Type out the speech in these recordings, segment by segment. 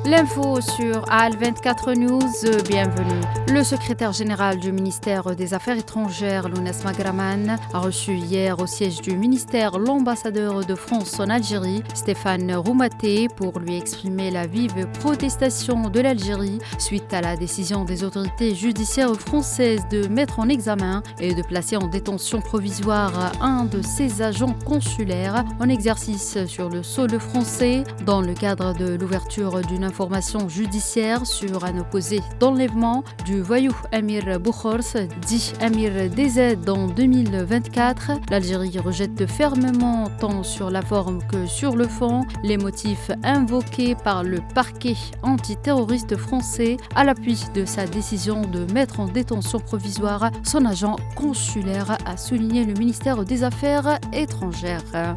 L'info sur AL24 News, bienvenue. Le secrétaire général du ministère des Affaires étrangères, Lounes Magraman, a reçu hier au siège du ministère l'ambassadeur de France en Algérie, Stéphane Roumaté, pour lui exprimer la vive protestation de l'Algérie suite à la décision des autorités judiciaires françaises de mettre en examen et de placer en détention provisoire un de ses agents consulaires en exercice sur le sol français dans le cadre de l'ouverture d'une information judiciaire sur un opposé d'enlèvement du voyou Amir Boukhors, dit Amir DZ en 2024. L'Algérie rejette fermement tant sur la forme que sur le fond les motifs invoqués par le parquet antiterroriste français à l'appui de sa décision de mettre en détention provisoire son agent consulaire, a souligné le ministère des Affaires étrangères.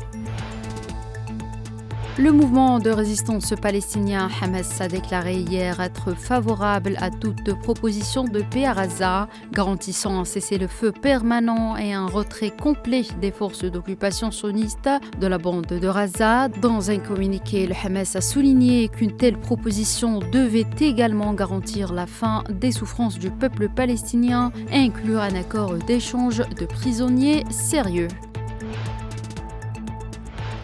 Le mouvement de résistance palestinien Hamas a déclaré hier être favorable à toute proposition de paix à Gaza, garantissant un cessez-le-feu permanent et un retrait complet des forces d'occupation sionistes de la bande de Gaza. Dans un communiqué, le Hamas a souligné qu'une telle proposition devait également garantir la fin des souffrances du peuple palestinien et inclure un accord d'échange de prisonniers sérieux.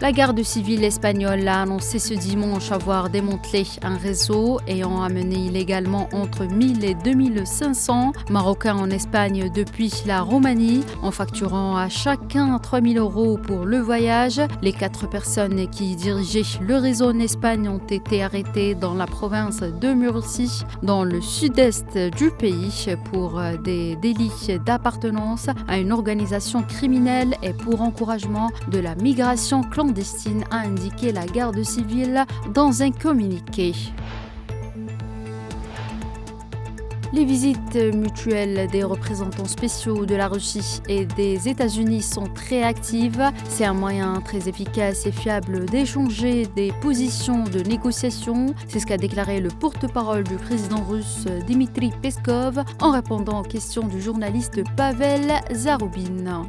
La garde civile espagnole a annoncé ce dimanche avoir démantelé un réseau ayant amené illégalement entre 1000 et 2500 Marocains en Espagne depuis la Roumanie, en facturant à chacun 3000 € pour le voyage. Les 4 personnes qui dirigeaient le réseau en Espagne ont été arrêtées dans la province de Murcie, dans le sud-est du pays, pour des délits d'appartenance à une organisation criminelle et pour encouragement de la migration clandestine, a indiqué la garde civile dans un communiqué. Les visites mutuelles des représentants spéciaux de la Russie et des États-Unis sont très actives. C'est un moyen très efficace et fiable d'échanger des positions de négociation. C'est ce qu'a déclaré le porte-parole du président russe Dmitry Peskov en répondant aux questions du journaliste Pavel Zarubin.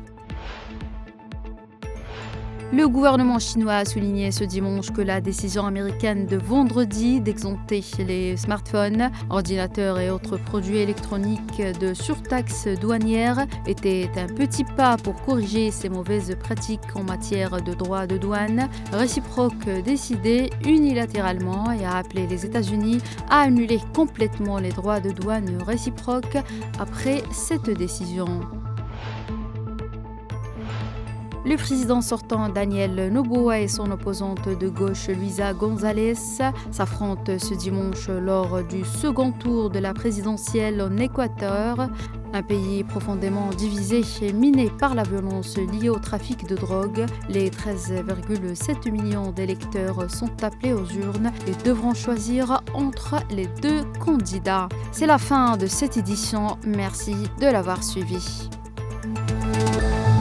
Le gouvernement chinois a souligné ce dimanche que la décision américaine de vendredi d'exempter les smartphones, ordinateurs et autres produits électroniques de surtaxe douanière était un petit pas pour corriger ces mauvaises pratiques en matière de droits de douane réciproques décidés unilatéralement, et a appelé les États-Unis à annuler complètement les droits de douane réciproques après cette décision. Le président sortant Daniel Noboa et son opposante de gauche Luisa González s'affrontent ce dimanche lors du second tour de la présidentielle en Équateur, un pays profondément divisé et miné par la violence liée au trafic de drogue. Les 13,7 millions d'électeurs sont appelés aux urnes et devront choisir entre les 2 candidats. C'est la fin de cette édition. Merci de l'avoir suivi.